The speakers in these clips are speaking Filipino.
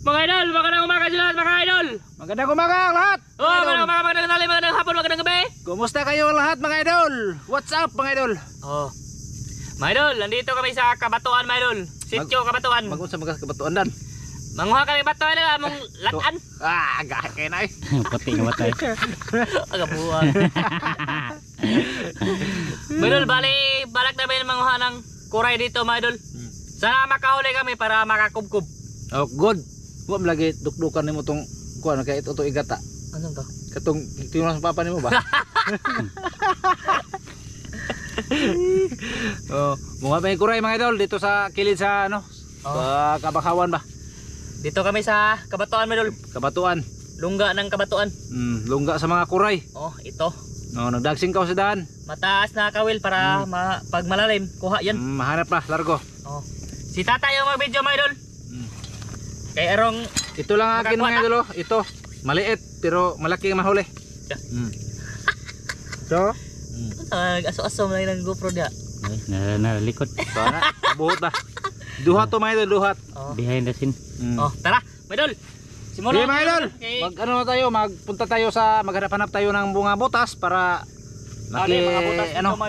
Mga idol, magandang umaga sa lahat mga idol. Magandang umaga lahat. Magandang umaga, magandang tanghali, magandang hapon, magandang gabi. Kumusta kayo lahat mga idol? What's up mga idol? Mga idol, nandito kami sa Kabatuan mga idol. Sitio Kabatuan. Mag-unsa mga kabatuan dan? Manguha kami batuan na among latan. Gahit kayo na eh. Puti nga batay. Aga buwan. Mga idol, balak namin manguha ng kuray dito mga idol. Sana makahuli kami para makakubkub. Oh good. Wa lagi dukdukan nimo tong kuan kay ito igata. Ano to? Katong tinulang sa papa nimo ba? Mga may kuray mga idol dito sa kilid sa ano? Sa Kabakawan ba? Dito kami sa Kabatuan mga idol. Kabatuan. Lungga ng Kabatuan. Lungga sa mga kuray. Ito. Nagdagsing ka sa daan. Mataas na kawil para pag malalim, kuha yan. Mahanap na, largo. Si tatay yung mag-video mga idol. Kay Erong ito lang akin mga idol. Ito, maliit pero malaki ang mahuli. So, aso-aso na yung GoPro dia. Nalikot. sana buhot ba? Duhat to mga idol, duhat. Behind the scene. Tara, mga idol. Simula mga idol. Mag-ano na tayo, magpunta tayo sa maghanap-hanap tayo ng bunga butas para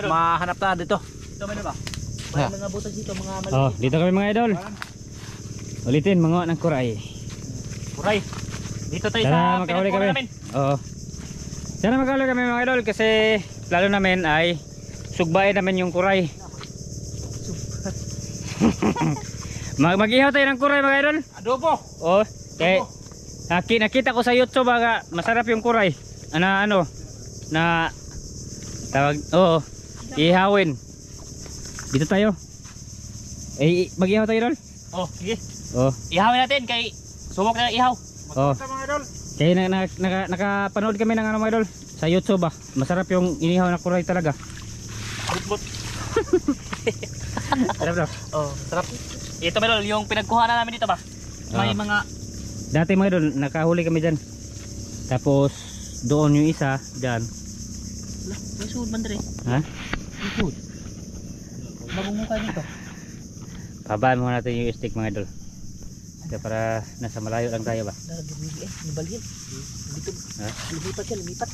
mahanap ta dito. Ito mga idol ba? May mga butas dito, mga maliit. Dito kami mga idol. Ulitin, manguha ng kuray. Kuray. Dito tayo Sana sa makahuli pinagkuha kami. namin. Sana makahuli kami mga idol kasi plano namin ay sugbain namin yung kuray. Mag-ihaw tayo ng kuray mga idol. Adobo. Kaya nakita ko sa YouTube baga masarap yung kuray. Na tawag, ihawin. Dito tayo. Mag-ihaw tayo idol. Sige. Ihawin natin kay subok na ihaw. Mga idol. Kaya nakapanood kami ng mga idol sa YouTube ba. Masarap yung inihaw na kuray talaga. Bot. Sarap daw. Sarap. Ito mga idol, yung pinagkuha na namin dito ba? May mga dati mga idol, nakahuli kami dyan. Tapos doon yung isa dyan. may suod man dere. Ha? May suod. Magumuka dito. Pabaan mo natin yung stick mga idol. Kaya para nasa malayo lang tayo ba? Nibalhin. Dito. Lumipat yan, lumipat.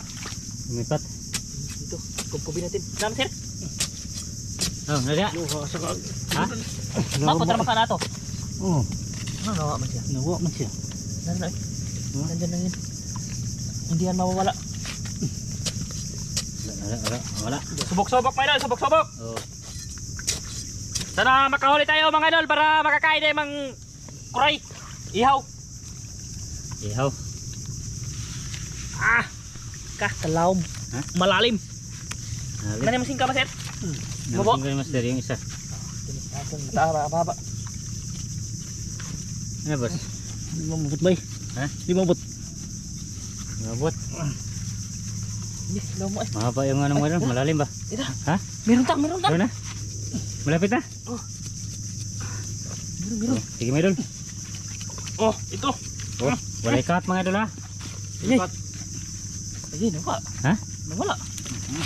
Lumipat? Dito. Kumpubin natin. Naman sir? Naga? Ha? Mapunta naman ka na ito. Nawa man siya. Nawa man siya. Nandyan lang yun. Hindi yan mawawala. Wala. Subok-subok mga idol, subok-subok. Sana makahuli tayo mga idol para makakain tayo mang kuray. Ihaw. Kalawm. Malalim. Ano yung masing ka ba sir? Mabo? Namasing ko yung master yung isa. Baba. Ano boss? Di mo mabot ba? Ha? Di mo mabot. Mabot. Mahaba yung ano mo idol, malalim ba? Ito. Ha? Meron tak. Meron na? Malapit na? Meron. Sige mga idol. Ito. Wala ikat mga idol ha? Ayun, nawa. Ha? Nawala.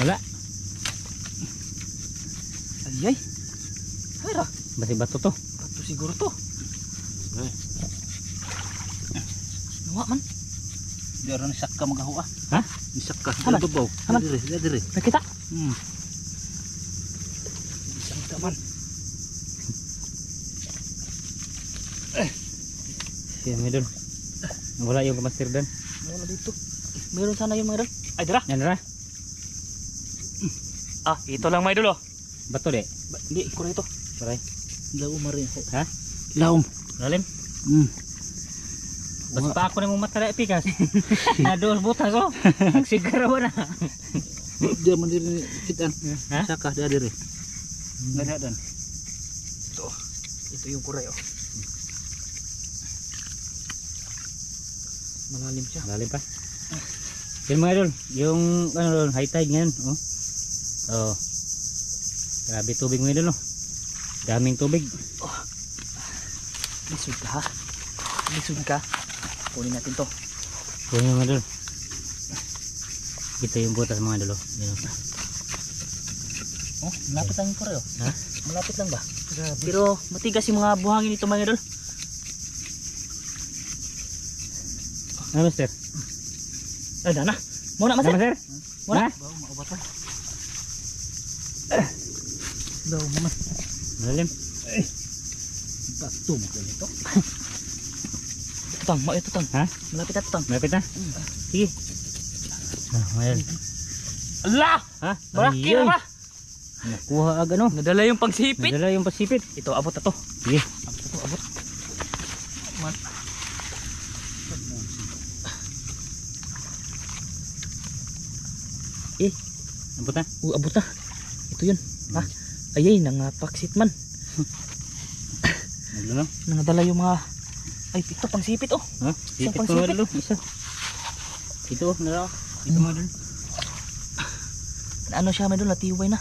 Wala. Ay. Hayra. Basi bato to. Bato siguro to. Nawa man. Di ron sakka magahuwa. Ha? Sakka. Haman. Babaw. Haman. Dire. Nakita? Isang taman. Sige mga idol. Wala yung kamaster doon. Wala dito. Meron sana yung mga idol. Ay, dira. Yan na. Ito lang mga idol Bato de. Hindi, kuray ito. Kuray. Laom marin. Ha? Laom. Lalim? Basta pa ako na mong mata na ipikas. Nadoos butas Nagsigara mo na. Dia mandiri kitan. Ha? Sakah dia dire. Ganyan. Ito yung kuray Malalim siya. Malalim pa. Yan mga idol, yung ano doon, high tide ngayon, Grabe tubig mga idol, Daming tubig. Lisod ka ha. Lisod ka. Kunin natin to. Kunin mga idol. Ito yung butas mga idol, Malapit lang yung kuray Ha? Malapit lang ba? Pero matigas yung mga buhangin nito mga idol. Ano, master? Ay, dana. Muna, Ano, master. master? Muna. Ha? Bawo maubat pa. Daw, mama. Malalim. Bato mo ko nito. Tutang, mau ito, tutang. Ha? Malapit na, tutang. Malapit na? Sige. Ayan. Allah! Ha? Malaki Ayun. na ba? Nakuha agad no. Nadala yung pangsipit. Nadala yung pasipit. Ito, abot na to. Sige. Ito, abot. Abot na. Abot na. Ito yun. Ha? Ayay, nangapaksit man. Ano no? Nangadala yung mga... Ay, ito, pangsipit oh. Ha? Isang Sipit pangsipit. mo dalo. Isa. Ito, nara. Ito mo dalo. Ano siya, may doon, natiway na.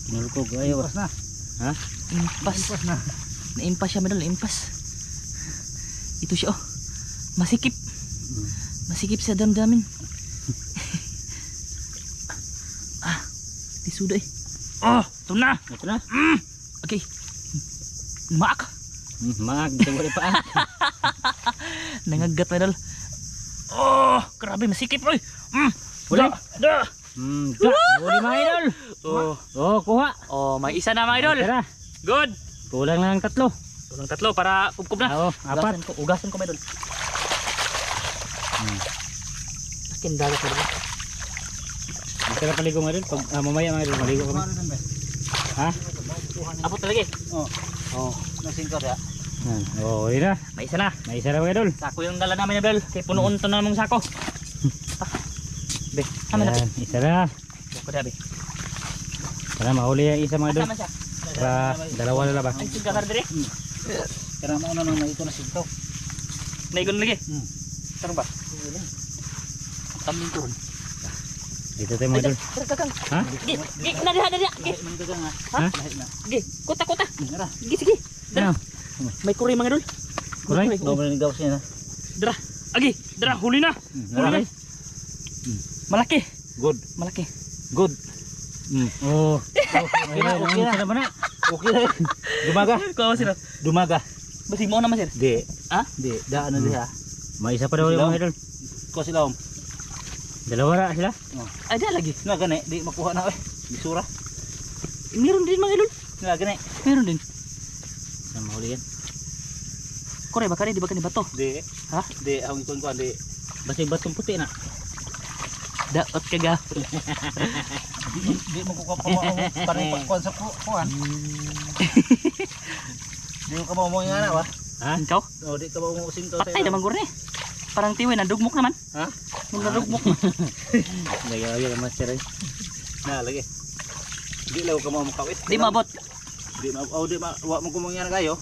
Kinulkog. Ayaw. Pas na. Ha? Impas. Pas na. Naimpas siya, may doon, naimpas. Ito siya oh. Masikip. Masikip sa damdamin. Tisuda eh. Oh, ito na. Ito na. Okay. Maak. Maag. Ito mo pa. Nangagat na dal. Oh, grabe masikip oy. Uli. Da. Uli mga idol. Oh, kuha. Oh, may isa na mga idol. Tara. Good. Kulang lang 3. Kulang 3 para kubkub na. Oo, 4. Ugasan ko mga idol. Akin dagat na dal. Dito na paligo mga idol. Pag mamaya mga idol, maligo kami. Ha? Abot talaga eh. Oh, nasingkot ya. Oh, uli na. May isa na. May isa na mga idol. Sako yung dala namin idol. Kaya punuon to na mong sako. Be, sama na. Ayan, isa na. Bako dabi. Para mahuli yung isa mga idol. Sama siya. Para dalawa na ba? Ay, siga kar dire. Kaya mauna nang may ito na sinto. Naigon lagi. Tarong ba? Tamling tuhon. Dito tayo mga idol. Kakang. Ha? Gi, na diha. Gi. May dagang ha. Ha? Lahit na. Gi, kuta. Nara. Sige, sige. Ano? May kuri mga idol. Kuray? Bawo man gawas niya na. Dara. Agi, dara huli na. Huli na. Malaki. Good. Malaki. Good. Oh. Okay na, okay na. Sila ba na? Okay na. Dumaga. Kuha sila. Dumaga. Basig mo naman sir. Di. Ha? Di. Daan na diha. May isa pa daw yung mga idol. Ko sila om. Dalawa na sila. Ay, di lagi. Na gani, di makuha na oy. Bisura. Meron din mga idol. Na gani. Meron din. Sa mahuli yan. Kore ba kani di ba kani bato? Di. Ha? Di ang ikon ko di. Basta batong puti na. Daot ka ga. Di mo ko pa mo parang pakwan sa kuan. Di mo ka mo nga na ba? Ha? Ikaw? O di ka ba mo sinto Patay naman gurne. Parang tiwi nadugmok naman. Ha? Nadugmok. Lagi ang master ay. Na lagi. Di law ka mo makawit. Di mabot. Di ma di ma wa mo kumangyan kayo.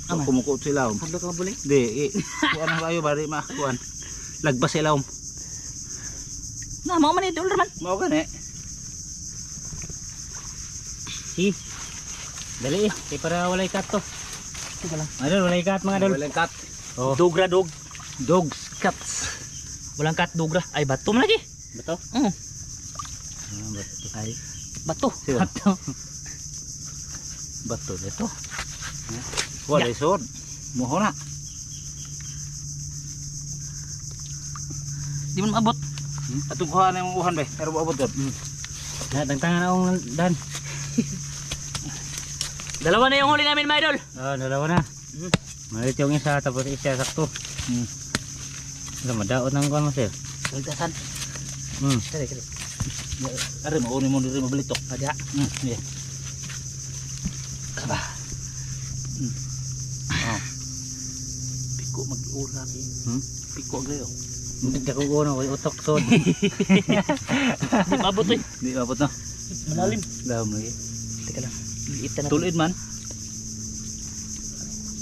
Aman. Kumuko sila om. Hadlo ka buling. Di kuan ang kayo bari ma kuan. Lagbas sila om. Na mao man idol man. Mao gani. Si. Dali eh. Kaya para walay cut to. Sige lang. Idol, walay cut mga idol. Walang cat. Oh. Dugra dog. Dogs, cats. Walang kat dugra. Ay bato man lagi. Bato? Mm. Bato. Ay, Bato. sila. Bato. Bato dito. Wala isod. Moho na. Di man maabot. Atong kuha na yung uhan ba? Pero maabot doon. Na, tangtangan akong dan. Dalawa na yung huli namin mga idol. Oh, dalawa na. Malit yung isa, tapos isa sakto. Wala, madaot ng kuhan mo sir. Ligtasan. Kali. Ari mo unin mo diri mabalitok. Ada. Yeah. Aba. Piko mag-ura ni. Piko gayo. Hindi ka kukuha ko, utok sod. Di maabot eh. Di maabot na. Malalim. Dahom lagi. Teka lang. Liit na natin. Tulid man.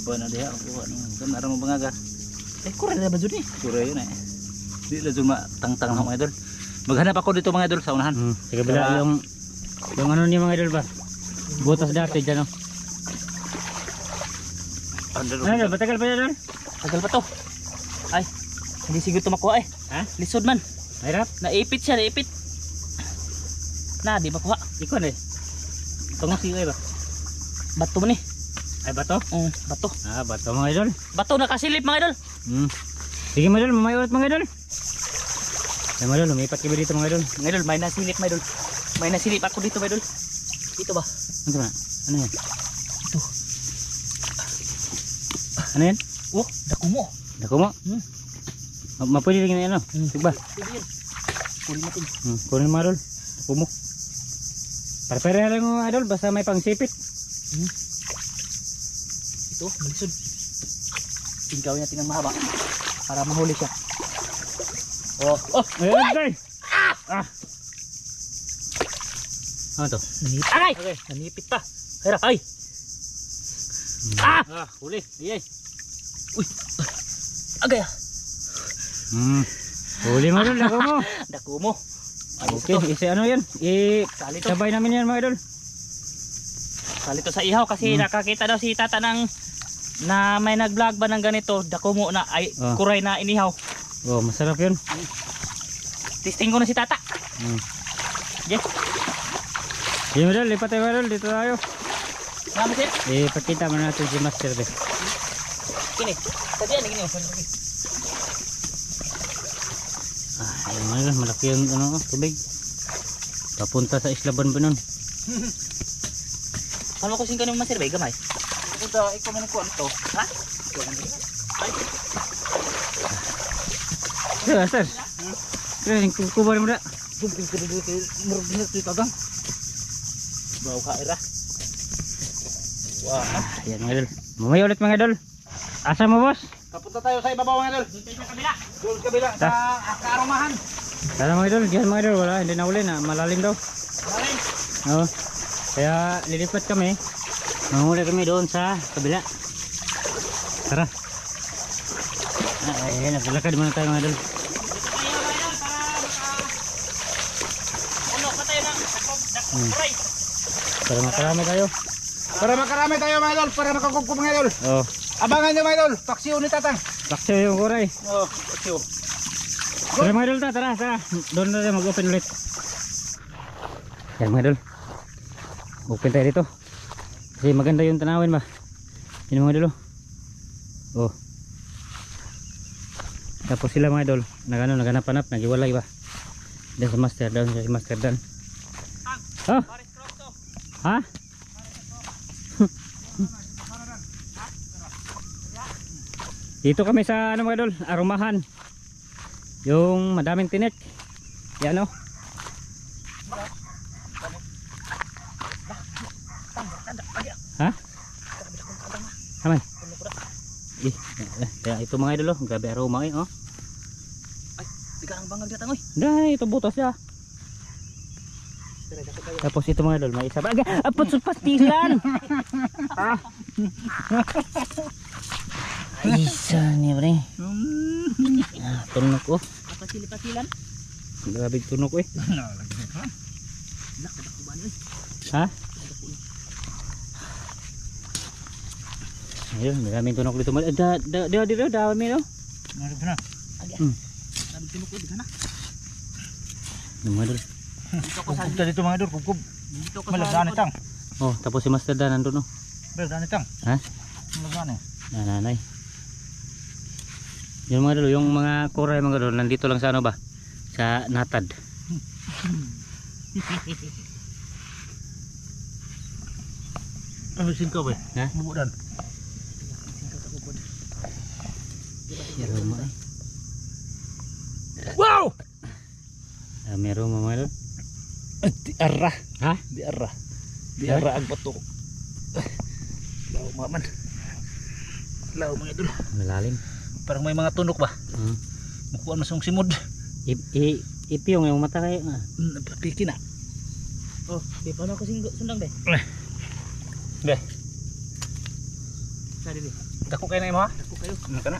Kuha na diha. Kuha na. Kan ara mo bangaga. Eh, kurang na ba dyan eh? Sura yun eh. Di la dun matangtang na mga idol. Maghanap ako dito mga idol sa unahan. Sa kabila yung ano niya mga idol ba? Butas dati dyan oh. Ano, batagal pa yan? Tagal pa to. Ay, hindi siguro ito makuha eh. Ha? Lisod man. Hirap? Naipit siya, naipit. Na, di makuha. Ikon eh. Tungos siya ba? Bato man eh. Ay bato? Bato. Ah, bato mga idol. Bato nakasilip mga idol. Sige mga idol, mamaya ulit mga idol. Ay mga idol, lumipat kami dito mga idol. Mga idol, may nasilip mga idol. May nasilip ako dito mga idol. Dito ba? Ano ba? Ano yan? Ito. Ano yan? Oh, dako mo. Dako mo? Mapwede rin yan ano? Diba? Pwede yan. Pwede natin. Kunin mga idol. Dako mo. Para lang mga idol, basta may pangsipit. Ito, malisod. Tingkawin natin ng mahaba para mahuli siya. Oh, Ayan tay! Ano to? nanipit. Aray! Okay. Nanipit pa. Hirap, ay! Huli. Iyay. Uy! Agay ah! Huli mga idol, dako mo. Dako mo. Ayos Okay, ito. ano yan? Sali to. Sabay namin yan mga idol. Sali to sa ihaw kasi nakakita daw si tata ng na may nag-vlog ba ng ganito, dako mo na ay kuray na inihaw. Oh, masarap yun. Testing ko na si tata. Yes. Sige mga idol, lipat tayo mga idol, dito tayo. Mami sir. Ipakita mo natin si Master de. Kini. Tadiyan gini. Ayun mga idol, malaki yung tubig. Papunta sa Isla Banbanon. Ano ko sing kanimo master bay gamay? Ito, ikaw man ko ano. Ha? Ay, Sir, Master. Kaya, kukuha mo na. dumping ka dito kay murag dito tagang. Bau ka era. Wah, Ayan mga idol. Mamaya ulit mga idol. Asa mo boss? kapunta tayo sa ibabaw mga idol. Dito sa kabila. Doon sa kabila sa kaarumahan. Tara mga idol, diyan mga idol. Wala, hindi na uli na. Malalim daw. Marin. Oo. Kaya lilipat kami. Manghuli kami doon sa kabila. Tara. Ayan, naglalakad muna tayo mga idol. Uno pa tayo ng kuray. Para makarami tayo. Para makarami tayo mga idol, para makakupkup mga idol. Oo. Abangan nyo mga idol, paksiw ni tatang. Paksiw yung kuray. Oh, paksiw. Tara mga idol, tara. Doon na tayo mag-open ulit. Yan mga idol. Open tayo dito. Kasi maganda yung tanawin ba. Yan mga idol. Oh. Tapos sila mga idol, naganap-hanap, nagiwalay ba. Doon sa master, doon sa master Dan. Oh. Paris cross to. Ha? Dito kami sa ano mga idol, arumahan. Yung madaming tinik. Yan o. Ha? Kamay. Ito mga idol oh, grabe aroma eh oh. Ay, bigang bangag datang oy. Dahil ito butas ya. Tapos ito mga idol, may isa ba? Apot sa pastilan. Isa niya pre. Tunok oh. Pasil-pasilan. Grabe tunok eh. Lak ko ba ni? Ha? Ayun, maraming tunok dito. Dami no? Narito na. Sabi tinukod ka na. Mga idol. Dito ko sa Kupkup dito mga idol, kupkup. dito ko Malagdaan sa itang. Oh, tapos si Master Dan nandun no? Malagdaan itang. Ha? Malagdaan eh. Nanay. Yung mga idol, yung mga kuray mga idol, nandito lang sa ano ba? Sa Natad. Ano sin ka ba? Ha? Bubudan. Aroma eh. Wow! May aroma mga idol. Di arah. Ha? Di arah. Di arah ang bato. Lao maman. Lao mga idol. Malalim. Parang may mga tunok ba? Mukuha masong simod. Ipiyong yung mata kayo. Piki na. Oh, di pa ako sundang be. Be. Sali be. Dako kayo na imo ha? Dako kayo. Ano ka na?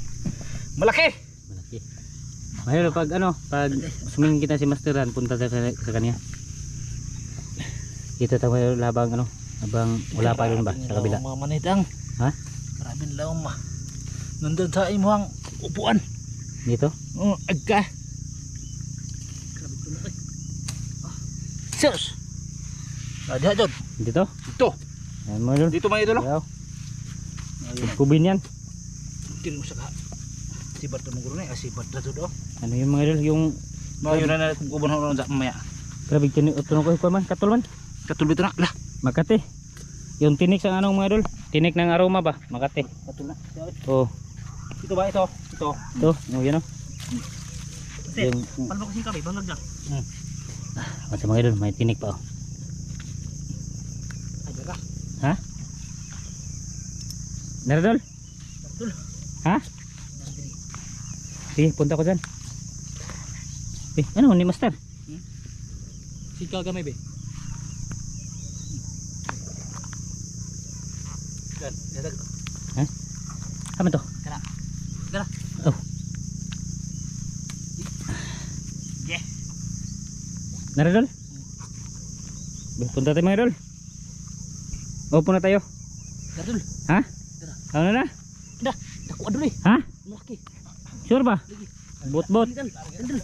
Malaki! Malaki. Mahirap pag sumingin kita si Masteran, punta tayo sa kanya. Dito tayo labang habang wala pa rin ba sa kabila. Mga manitang. Ha? Maraming laom ma. Nandun sa imuhang upuan. Dito? Agka. Grabe tunok eh. Sus! Diha dyan. Dito? Dito. Ayan mga idol. Dito mga idolo. Ayaw. Kubin yan. Kini mo sa ka. Sibat na mong na sibat na to do. Ano yung mga idol, yung Mga yun na kubon ho sa mamaya. grabe tunog ko man, katol man. Katul bito na. Lah. Makati. Yung tinik sa anong mga idol? Tinik ng aroma ba? Makati. Katul na. Oh, Ito ba ito? Ito. ito. Oh, yan oh. Sir, Yung paano ko singkabi? Banglag dyan. sa mga idol, may tinik pa oh. Ay dara. Ha? Naradol? Katul. Ha? Sige, punta ko dyan. Eh, ano ni Master? Singkaw gamay be. Dan, dadag. Kaman to? Kana. Dala. Oh. Yeah. Naradol? Punta tayo mga idol. Opo na tayo. Katul. Ha? Dara. Ano na? Dah. Dako adul eh. Ha? Malaki. Sure ba? Bot-bot. Dal. Dal.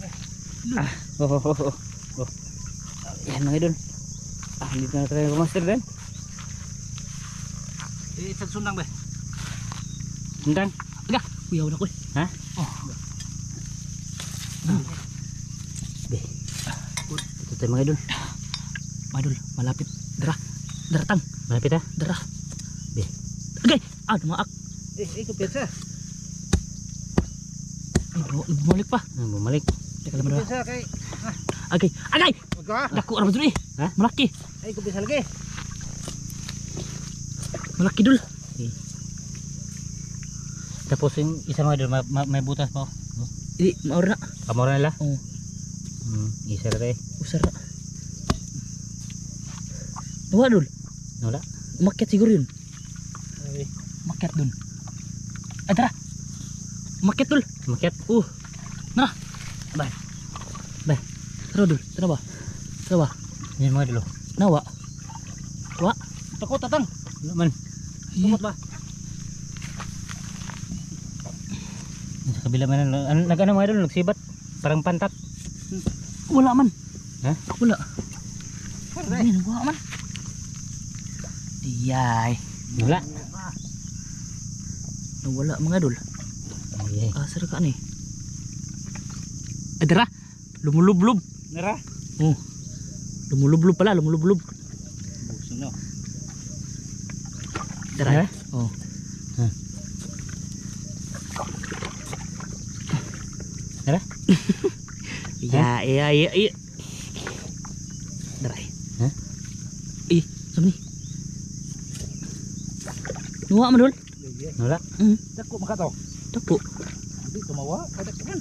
Oh. Yan mga idol. Dito na tayo Master din. Isang sundang ba? Hintang. Aga. Kuyaw na ko. Ha? Oh. Ito tayo mga idol. Madul, malapit. Dara. Daratang. Malapit ha? Dara. Be. Okay. Ah, dumaak. Ikut pizza. Ay, bumalik pa. Bumalik. Teka lang dara. Pizza kay. Agay. Agay. Magka. Dako ra dul eh. Ha? Malaki. Ay ikut pizza lagi. Malaki dul. Tapos yung isa mga idol, may butas pa oh. Di maura na. Kamora nila? Oh, Isa na tayo. usara. Nawa dul. Wala? Umakyat siguro yun. Ay. Umakyat dun. Ay, tara. Umakyat dul. Makiat. Na. Bay. Bay. Tara dul. Tara ba? Tara ba? Yan mga idol. Nawa. Wa. Takot tatang. Wala man. Sumot ba? Sa kabila man. Nag-ano mga idol, nagsibat. Parang pantat. Wala man. Ha? Wala. Ay, wala man. Iyay. Wala. Nawala mga dul. Ay. Asar ka ni. Ay, tara. Lumulublob. Nara. Oh. Lumulublob pala, lumulublob. Buso no. Tara. Ha? Oh. Tara. Iya. Tara. Ha? Sama ni. Nuwa man dul. Wala. Dako makato. Dako. Di tumawa. Kada kan.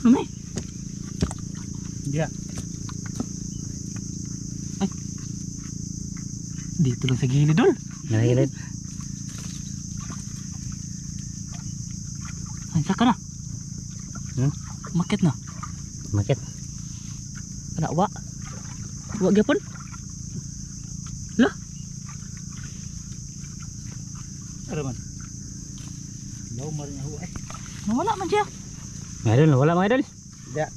Ano may? Dia. Dito lang sa gilid dul. Nakikilid. Ay, saka na. Makit na. Makiat. Ana wa. Wa gyapon. Ada man. Daw marin ako ay. Nawala man siya. Mga idol, wala mga idol. Dia.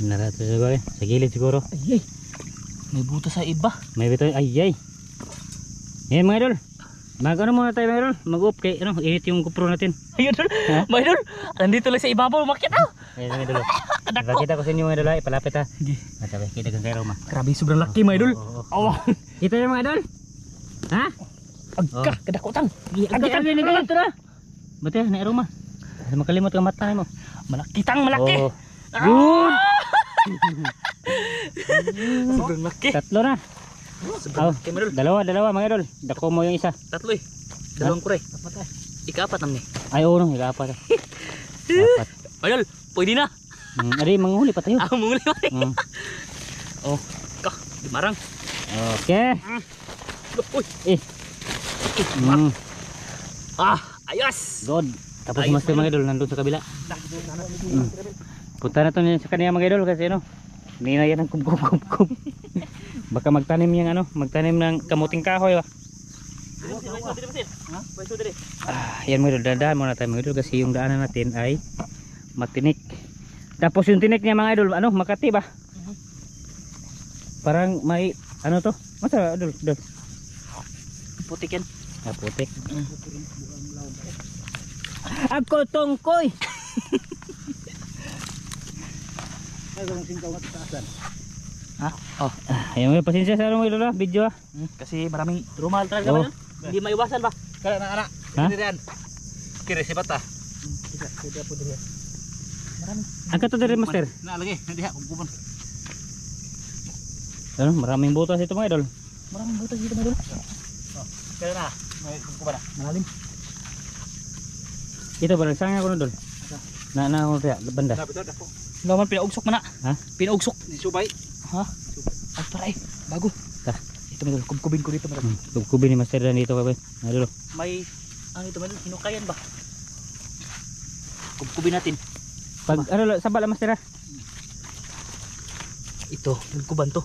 Narato siguro eh. Sa gilid siguro. Ay. May butas sa iba. May bito. Ay. Yan mga idol. Mag-ano muna tayo mga idol. Mag-up kay ano, init yung GoPro natin. Ayun dul. Ha? May dul. Nandito lang sa ibabaw makit ah. Ayan mga idol. Ipakita ko sa inyo mga idol. Ipalapit ha. Sige. Matabi, kita kang kayo ma. Grabe sobrang laki mga idol. Oo. Oh. Kita yung mga idol. Ha? Agka kadakotang. Agad din dito na. Bate na aroma. Makalimot ka mata mo. Malaki tang malaki. Oh. Good. Sobrang laki. Tatlo na. Sobrang laki mga idol. Dalawa mga idol. Dako mo yung isa. Tatlo eh. Dalawang kuray. Ika-apat naman eh. Ay oo no, ika-apat. Apat. Idol, pwede na. Adi manghuli pa tayo. Ako muli pa rin. Oh. Ka, dimarang. Okay. Uy. Ayos. Good. Tapos Ayos, master mga idol nandun sa kabila. Punta na to niya sa kanya mga idol kasi ano. Hindi na yan ang kub. Baka magtanim yung ano, magtanim ng kamuting kahoy ba. Yan mga idol, dadaan muna tayo mga idol kasi yung daanan natin ay matinik. Tapos yung tinik niya mga idol, ano, Makati ba? Parang may, ano to? Masa idol? Putik yan. Putik. Ako tungkoy. Ay, kung singkaw nga taasan. Ha? Oh. Ayun mo, pasensya sa ano mo ilo video ah. Kasi maraming rumal talaga Oh. ba yun? Hindi maiwasan ba? Kaya na anak. Ha? Kini diyan. Kiri si bata. Pwede po diri. Maraming. Ang kato diri master. Na lagi, hindi ha kumpun. Ano, maraming butas ito mga idol. Maraming butas dito mga idol. Kaya na. May kumpuban na. Malalim. Ito ba nagsanga ko na dol? Na ako tiya banda. Dapat ito dako. Laman pinaugsok man na. Ha? Pinaugsok. Ni subay. Ha? Ay para eh. Bago. Ta. Ito mga idol. Kubkubin ko dito mga idol. Kubi ni master dan dito pa ba? Idol. May ano ito mga idol? Hinukayan ba? Kubkubin natin. Pag ano sabala master ah. Ito, kubkuban to.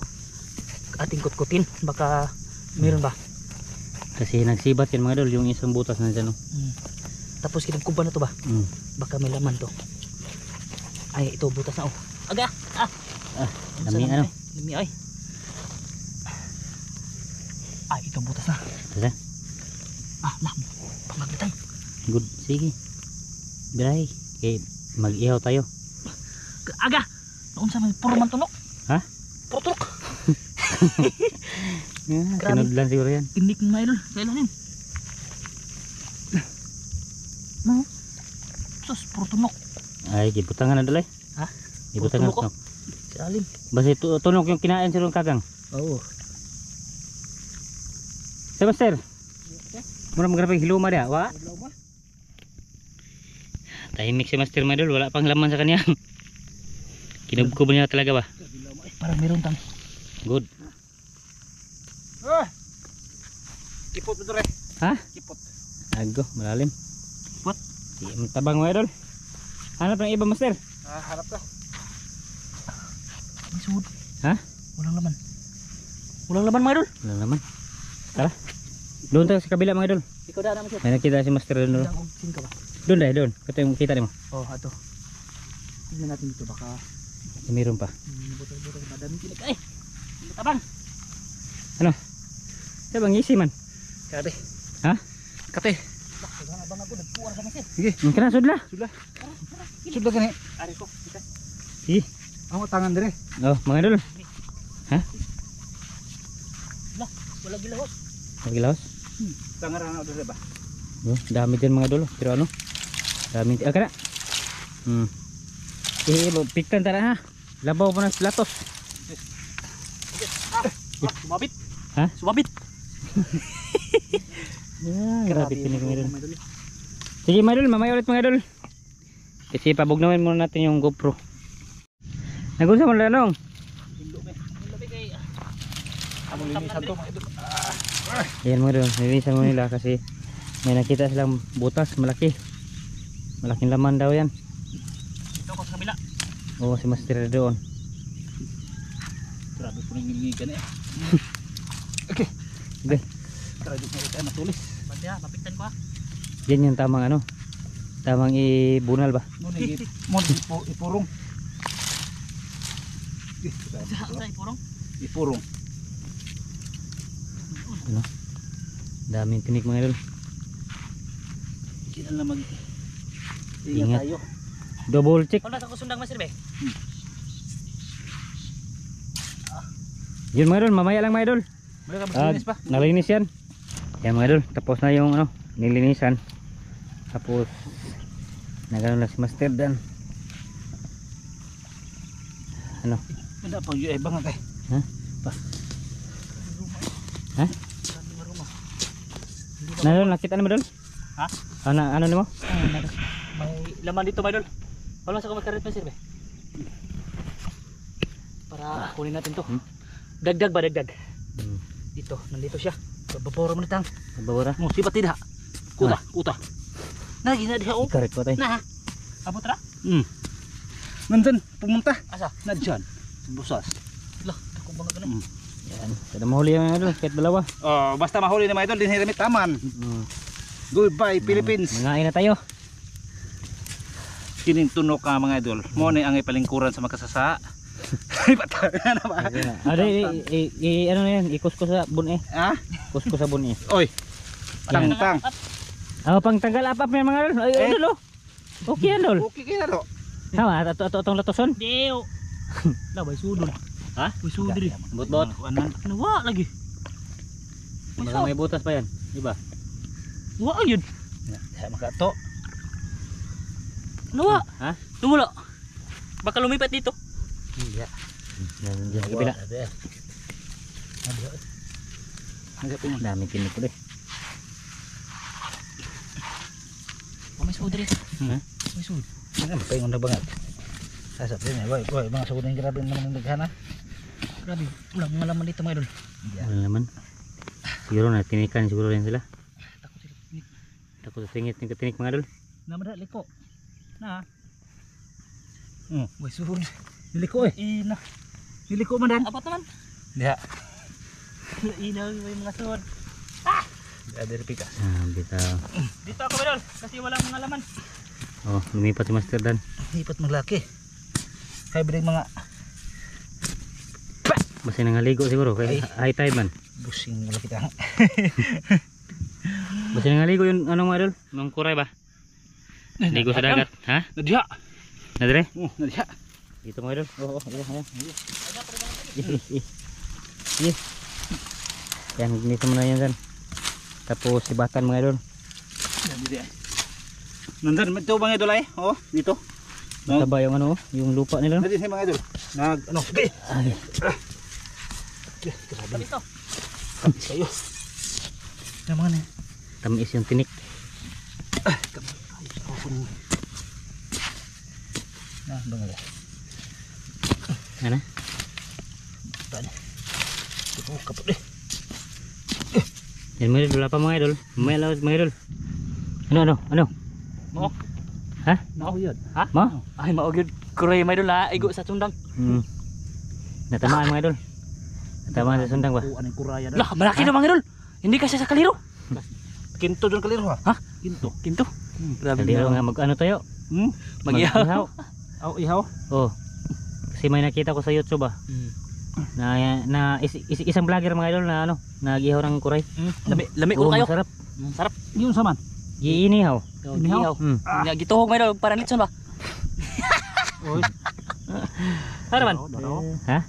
Ating kutkutin. Baka meron ba? Kasi nagsibat yan mga idol yung isang butas na dyan. Tapos kinagkuban na to ba? Baka may laman to. Ay, ito butas na oh. Aga! Dami ano? Dami ay. Ay, ito butas na. Tara. Lam. Pangmagitan. Good. Sige. Biray. Okay, mag-ihaw tayo. Aga! Noon sa may puro man tunok. Ha? Puro tunok. Grabe. Sunod lang siguro yan. Tinik ng mga idol. Kailanin. No? Sus, puro tunok. Ay, gibutangan na dalay. Ha? Gibutangan Puro tunok, no. Si Alim. Basta tunok yung kinain sa kagang. Oo. Sa master. Mura magrapang hiluma dia, wa? Tahimik si master mga idol, wala pang laman sa kanya. Kinubkob niya talaga ba? Parang meron tang. Good. Kipot mo dere. Ha? Kipot. Ago, malalim. What? Di mo tabang mga idol. Hanap ng iba master. Harap ka. May suhod. Ha? Walang laman. Walang laman mga idol. Wala naman. Tara. Doon tayo sa kabila mga idol. Ikaw daan naman siya. May nakita si master doon. Ilang og singka ba? Doon dahil doon. Ito yung kita mo. Oh, ato. Tignan natin dito baka Mayroon pa. butas-butas madaming tinik. Ay! Tabang. Sa bang isi man. Kate. Ha? Kate. Abang ako nagpuwar sa masir. Sige. Kana sudla. Sudah gani. Ari ko. Ika. Sige. Amo tangan dere. Oh, mga idol. Wala gilahos. Magilaos. Tangan ra na dere ba? Oh, dami din mga idol. Pero ano? Dami. Kana. Piktan tara ha. Labaw mo ng platos. Sumabit. Ha? Sumabit. Grabe tinig mga idol. Sige mga idol, mamaya ulit mga idol. Kasi pabugnawan muna natin yung GoPro. Nagunsa mo na lanong? Among linisan to. Ayan mga idol, nilinisan mo nila kasi may nakita silang butas malaki. Malaking laman daw yan. Ito ko sa kabila. Oo, si master doon. Grabe po ning ngiligan eh. Okay. Grabe mo ito matulis. Bante ha, mapitan ko ha. Yan yung tamang ano. Tamang ibunal ba? Mo ni ipurong. Sa ipurong. Ipurong. Ano? Daming tinik mga idol. Hindi na mag Ingat. tayo. Double check. Wala sa kusundang masir be. Yun mga idol, mamaya lang mga idol. May ka maglinis pa. Nalinis yan. Yan mga idol, tapos na yung ano, nilinisan. Tapos nagano na si master dan. Ano? Wala pa yung ibang tay. Ha? Ha? Nadol, nakita naman doon? Ha? Ano mo? May laman dito, mga idol. Wala sa kumakarit masir be. Para kunin natin to. Dagdag ba, dagdag? Dito, nandito siya. Bababora mo na tang. Babura. Mo sibat tidak. Kuta, kuta. Nagi na diha oh. Ikarit ko tayo. Nah, abot ra? Nandun pumunta. Asa? Na diyan. Busas. Lah, ako bang ganun. Yan. Kada mahuli yung idol, kahit dalawa. Oh, basta mahuli na mga idol din hiramit taman. Goodbye Philippines. Mangain na tayo. Kining tunok ka mga idol. Mo ni ang ipalingkuran sa makasasa. Ipatangan na ba? Ano yan, ikuskus sa bun eh. Ha? Kuskus sa bun eh. Oy, Tang. Oh, pang tanggal apa may mga idol. Ay, idol oh. Okay idol. Okay kaya do. Tama, atong latoson. Deo. Labay sudol. Ha? May sudol. Bot-bot. Nawa lagi. May butas pa yan, di ba? Nawa yun. Ya makato. Nawa. Ha? Tumula. Baka lumipat dito. Iya. Nandiyan sa kabila. Daming tinik ko eh. Oh, may sudol ito. Ha? May sudol. Ano paingon na bangat. Asap din eh. Boy, mga sugunin grabe naman ng daghana. Grabe. Wala mga laman dito mga idol. Wala naman. Siguro na tinikan siguro rin sila. Takot sila. Tinik. Takot sa tingit ng tinik mga idol. Namada liko. Na. May sudol. Niliko eh. Ina. Niliko man dan. Apat naman. Diha. Ina may mga sud. Ada repika. Bitaw. Dito ako idol kasi walang mga laman. Oh, lumipat si Master Dan. Lipat maglaki. Kaya bilang mga Basta nangaligo siguro kay high tide man. busing wala kita. Basta nangaligo yung anong mga idol? Nung kuray ba? Ligo sa dagat, ha? Nadiha. Nadire? Nadiha. Dito mga idol. Oo, Yes. Yan, ginito mo na yan Dan. Tapos sibatan mga idol. Nadiha. Nandan ito mga idol ay. Oh, dito. Mataba yung ano, yung lupa nila. Nadi sa mga idol. Nag ano, sige. Ay, Grabe Dito. kapis kayo. Naman eh. tamis yung tinik. Ay, ako ni. Nah, bangal. Ano? Tani. Ito kapot eh. Yan mga idol, wala pa mga idol. Mamaya lawas mga idol. Ano? Mo. Ha? Nako yun. Ha? Mo? Ay maugid. Kuray mga idol ha. Igo sa sundang. Natamaan mga idol. Natamaan sa sundang ba? Kuan ang kuraya Lah, malaki na mga idol. Hindi kasi sa kaliro. Kinto doon kaliro ha. Ha? Kinto. Kinto. Grabe Kaliro nga mag ano tayo? Mag-ihaw. Aw ihaw. Oh. Kasi may nakita ko sa YouTube ah. Na isang vlogger mga idol na ano, nag-ihaw ng kuray. Lami ko kayo. Masarap. Sarap. Yun saman. Giinihaw. Inihaw. Gituhog mga idol para litson ba? Oy. Ano man? Ha?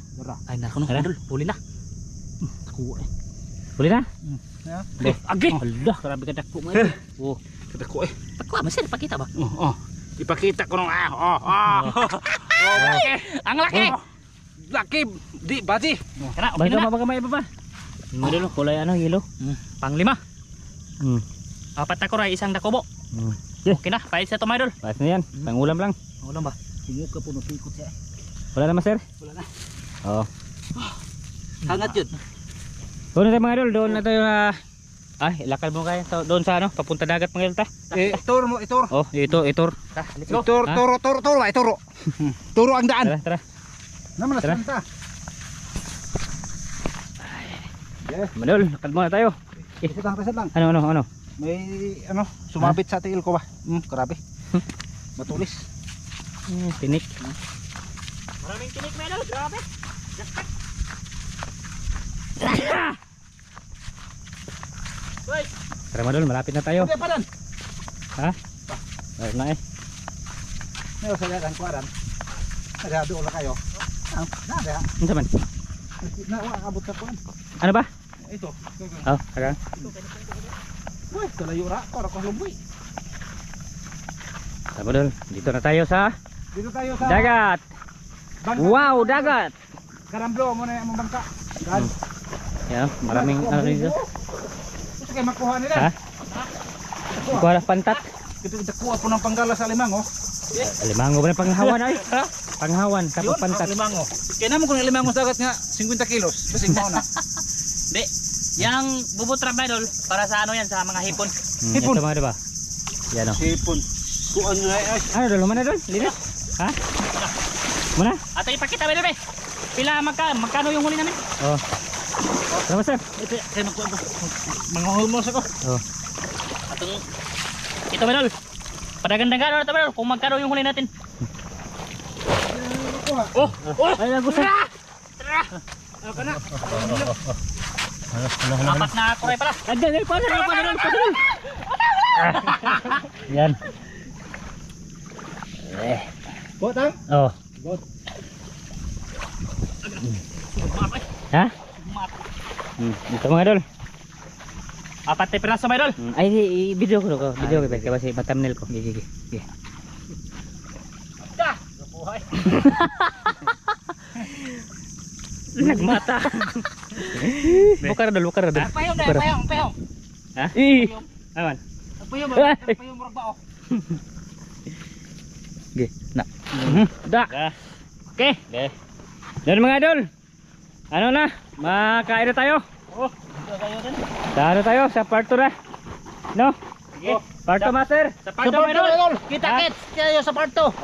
Ay nako no, idol. Huli na. Kuha eh. Huli na? Ya. Agi. Allah, grabe ka dako mga idol. Oh, kadako eh. Takwa, masir pakita ba? Oh. Ipakita ko nung Oh, Laki. Ang laki. laki di baji. Kana, okay na. Baka may iba pa. Mga idol, kulay ano, yellow. Pang-5. Hmm. 4 na kuray, isang dakubo. Okay na, pahit sa to mga idol. Pass na yan, pangulam lang. Ulam ba? Hindi ka puno pikot siya. Wala na Master? Wala na. Oo. Hangat yun. Doon na tayo mga idol, doon na tayo ay, lakad mo kayo doon sa ano, papunta dagat mga idol ta. Itor mo, itor. Oh, ito. Let's go. Turo, ba? Turo. Turo ang daan. Tara. Naman Tara. na santa. Yes. Mga idol, lakad muna tayo. Reset lang. Ano? May sumabit sa tiil ko ba? Grabe. Matulis. Tinik. Maraming tinik mga idol, grabe. Hoy, Tara mga idol, malapit na tayo. Hindi pa dan. Ha? Ayun na eh. Meron sa yan kuaran. Ada doon kayo. Nada. Ano man? Na abot ka kuan. Ano ba? Ito. Oh, taga. Uy, kalayo ra para ko lumboy. Tara mga idol, dito na tayo sa Dito tayo sa dagat. bangka. Wow, dagat. Karamblo mo na yung bangka. Dan. Yan, maraming ano dito. Gusto kayo makuha nila. Ha? Kuha pantat. Ito kuha po ng panggala sa limango. Limango ba na panghawan ay? Ha? Panghawan, tapos pantat. Limango. Kaya naman kung limango sa dagat nga 50 kilos. Basing mo na. Di. Yang bubutra mga idol para sa ano yan, sa mga hipon. Ito mga diba? Yan o. Sipon. Kuan nga ay. Ano dolo mana dol? Linis? Ha? Mana? Ato ipakita mga idol. Pila magkano yung huli namin? Oh. Tara sir. Ito kay magkuha ko. Manghulmos ako. Oh. Atong ito mga idol. Padagandagan na ito mga idol kung magkano yung huli natin. Kuha. Oh! Ay lago sir. Tara! Ano ka na? Apat na kuray pala. Agad, padol. Yan. Botang. Oh. Bot. Ha? Ito mga idol. Apat na piraso mga idol. Ay, video ko ko. Video ko kasi thumbnail ko. Sige. Buhay. Nagmata. Bukar dulu. Payong. Ha? Aman. Payong murag bao. Ge, na. Dak. Oke. Dan mga idol. Ano na? Makain na tayo. Oh, kayo din. Tara tayo sa part 2 na. No? Sige. Part 2 master. Sa part 2 mga idol. Kita-kits kayo sa part 2.